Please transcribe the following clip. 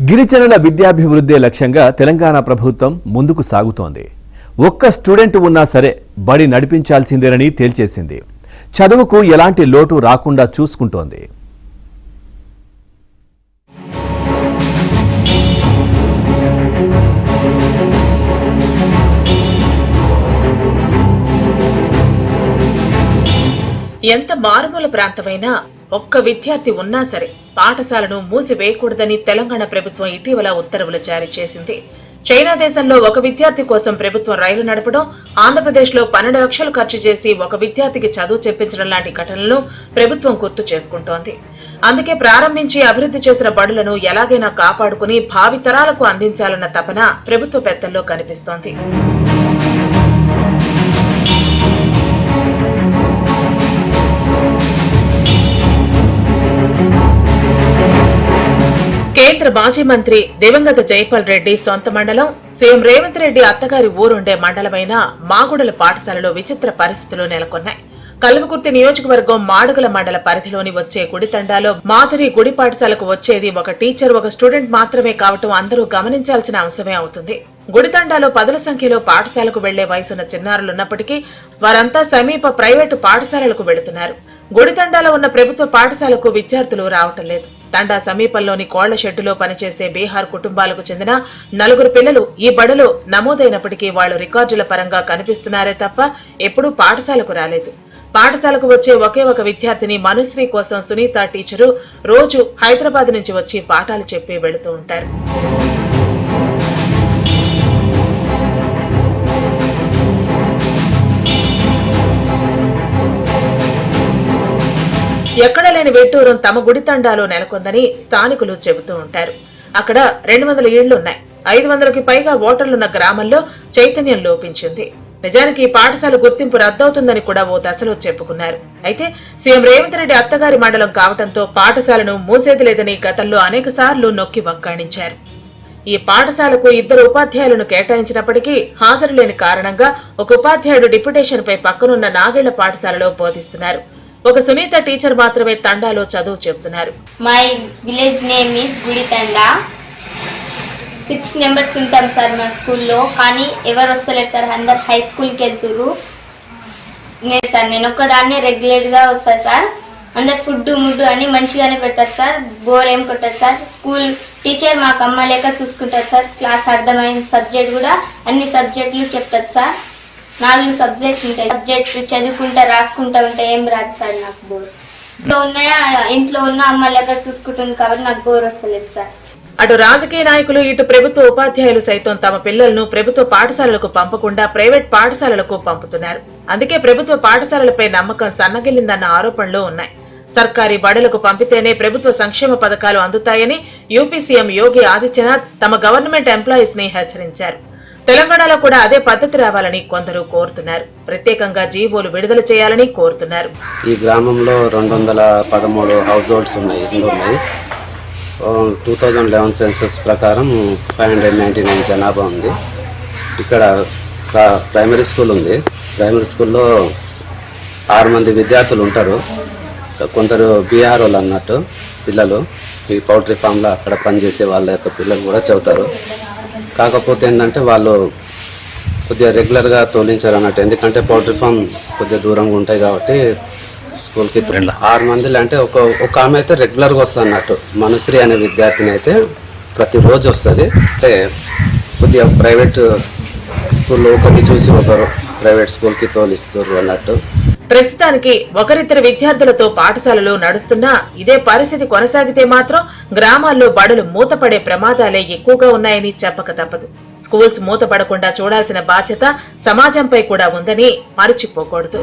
గిరిజనుల విద్యాభివృద్ధి లక్ష్యంగా తెలంగాణ ప్రభుత్వం ముందుకు సాగుతోంది. ఒక్క స్టూడెంట్ ఉన్నా సరే బడి నడిపించాల్సిందేనని తేల్చేసింది. చదువుకు ఎలాంటి లోటు రాకుండా చూసుకుంటోంది. ఎంత మారుమూల ప్రాంతమైనా ఒక్క విద్యార్థి ఉన్నా సరే పాఠశాలను మూసివేయకూడదని తెలంగాణ ప్రభుత్వం ఇటీవల ఉత్తర్వులు జారీ చేసింది. చైనా దేశంలో ఒక విద్యార్థి కోసం ప్రభుత్వం రైలు నడపడం, ఆంధ్రప్రదేశ్లో 12 లక్షలు ఖర్చు చేసి ఒక విద్యార్థికి చదువు చెప్పించడం లాంటి ఘటనలను ప్రభుత్వం గుర్తు చేసుకుంటోంది. అందుకే ప్రారంభించి అభివృద్ధి చేసిన బడులను ఎలాగైనా కాపాడుకుని భావితరాలకు అందించాలన్న తపన ప్రభుత్వ పెద్దల్లో కనిపిస్తోంది. కేంద్ర మాజీ మంత్రి దివంగత జైపాల్ రెడ్డి సొంత మండలం, సీఎం రేవంత్ రెడ్డి అత్తగారి ఊరుండే మండలమైన మాగుడల పాఠశాలలో విచిత్ర పరిస్థితులు నెలకొన్నాయి. కల్వకుర్తి నియోజకవర్గం మాడుగుల మండల పరిధిలోని వచ్చే గుడితండాలో మాధురి గుడి పాఠశాలకు వచ్చేది ఒక టీచర్, ఒక స్టూడెంట్ మాత్రమే కావటం అందరూ గమనించాల్సిన అంశమే అవుతుంది. గుడితండాలో 10ల సంఖ్యలో పాఠశాలకు వెళ్లే వయసున్న చిన్నారులున్నప్పటికీ వారంతా సమీప ప్రైవేటు పాఠశాలలకు వెళుతున్నారు. గుడితండాలో ఉన్న ప్రభుత్వ పాఠశాలకు విద్యార్థులు రావటం లేదు. తండా సమీపంలోని కోళ్ల షెడ్డులో పనిచేసే బీహార్ కుటుంబాలకు చెందిన 4 పిల్లలు ఈ బడిలో నమోదైనప్పటికీ వాళ్లు రికార్డుల పరంగా కనిపిస్తున్నారే తప్ప ఎప్పుడూ పాఠశాలకు రాలేదు. పాఠశాలకు వచ్చే ఒకే ఒక విద్యార్థిని మనుశ్రీ కోసం సునీత టీచరు రోజు హైదరాబాద్ నుంచి వచ్చి పాఠాలు చెప్పి వెళుతూ ఉంటారు. ఎక్కడ లేని వెట్టూరం తమ గుడితండాలో నెలకొందని స్థానికులు చెబుతూ ఉంటారు. అక్కడ 200 ఇళ్లున్నాయి. 500కి పైగా ఓటర్లున్న గ్రామంలో చైతన్యం లోపించింది. నిజానికి పాఠశాల గుర్తింపు రద్దవుతుందని కూడా ఓ దశలో చెప్పుకున్నారు. అయితే సీఎం రేవంత్ రెడ్డి అత్తగారి మండలం కావడంతో పాఠశాలను మూసేది లేదని గతంలో అనేక సార్లు నొక్కి వక్కాణించారు. ఈ పాఠశాలకు 2 ఉపాధ్యాయులను కేటాయించినప్పటికీ హాజరు లేని కారణంగా ఒక ఉపాధ్యాయుడు డిప్యుటేషన్ పై పక్కనున్న నాగేళ్ల పాఠశాలలో బోధిస్తున్నారు. ఒక సునీత టీచర్ మాత్రమే తండాలో చదువు చెబుతున్నారు. My village name is Gudithanda. 6 members ఉంటాం సార్ మా స్కూల్లో. కానీ ఎవరు వస్తలేరు సార్, అందరు హై స్కూల్కి వెళ్తుర్రు. నేను ఒక్కదాన్నే రెగ్యులర్గా వస్తాను సార్. అందరు ఫుడ్ అని మంచిగానే పెట్టారు సార్. బోర్ ఏం కొట్టారు సార్. స్కూల్ టీచర్ మాకు అమ్మ లేక చూసుకుంటారు సార్. క్లాస్ అర్థమైన సబ్జెక్ట్ కూడా అన్ని సబ్జెక్టులు చెప్తారు సార్. 4 సబ్జెక్ట్స్ ఉంటాయి. సబ్జెక్ట్ చదువుకుంటా రాసుకుంటా ఉంటే ఏం రాదు సార్ నాకు బోర్. ఇంట్లో ఉన్న అమ్మ లేక చూసుకుంటుంది కాబట్టి నాకు బోర్ వస్తలేదు సార్. అటు రాజకీయ నాయకులు, ఇటు ప్రభుత్వ ఉపాధ్యాయులు సైతం తమ పిల్లలను ప్రభుత్వ పాఠశాలలకు పంపకుండా ప్రైవేట్ పాఠశాలలకు పంపుతున్నారు. అందుకే ప్రభుత్వ పాఠశాలలపై నమ్మకం సన్నగిల్లిందన్న ఆరోపణలు ఉన్నాయి. సర్కారీ బడులకు పంపితేనే ప్రభుత్వ సంక్షేమ పథకాలు అందుతాయని యూపీ సీఎం యోగి ఆదిత్యనాథ్ తమ గవర్నమెంట్ ఎంప్లాయీస్ ని హెచ్చరించారు. తెలంగాణలో కూడా అదే పద్ధతి రావాలని కొందరు కోరుతున్నారు. ప్రత్యేకంగా జీవోలు విడుదల చేయాలని కోరుతున్నారు. ఈ గ్రామంలో 213 హౌస్ హోల్డ్స్ ఉన్నాయి. 2011 సెన్సస్ ప్రకారం 599 జనాభా ఉంది. ఇక్కడ ప్రైమరీ స్కూల్ ఉంది. ప్రైమరీ స్కూల్లో 6 మంది విద్యార్థులు ఉంటారు. కొందరు బీహార్ వాళ్ళు అన్నట్టు పిల్లలు ఈ పౌల్ట్రీ ఫామ్లో అక్కడ పనిచేసే వాళ్ళ యొక్క పిల్లలు కూడా చదువుతారు. కాకపోతే ఏంటంటే వాళ్ళు కొద్దిగా రెగ్యులర్గా తోలించారు అన్నట్టు. ఎందుకంటే పౌల్ట్రీ ఫామ్ కొద్దిగా దూరంగా ఉంటాయి కాబట్టి స్కూల్కి 6 మందిలు అంటే ఒక ఆమె అయితే రెగ్యులర్గా వస్తుంది అన్నట్టు. మనుశ్రీ అనే విద్యార్థిని అయితే ప్రతిరోజు వస్తుంది. అంటే కొద్దిగా ప్రైవేట్ స్కూల్లో ఒకటి చూసి ఒకరు ప్రైవేట్ స్కూల్కి తోలిస్తారు అన్నట్టు. ప్రస్తుతానికి ఒకరిద్దరు విద్యార్థులతో పాఠశాలలు నడుస్తున్నా ఇదే పరిస్థితి కొనసాగితే మాత్రం గ్రామాల్లో బడులు మూతపడే ప్రమాదాలే ఎక్కువగా ఉన్నాయని చెప్పక తప్పదు. స్కూల్స్ మూతపడకుండా చూడాల్సిన బాధ్యత సమాజంపై కూడా ఉందని మరిచిపోకూడదు.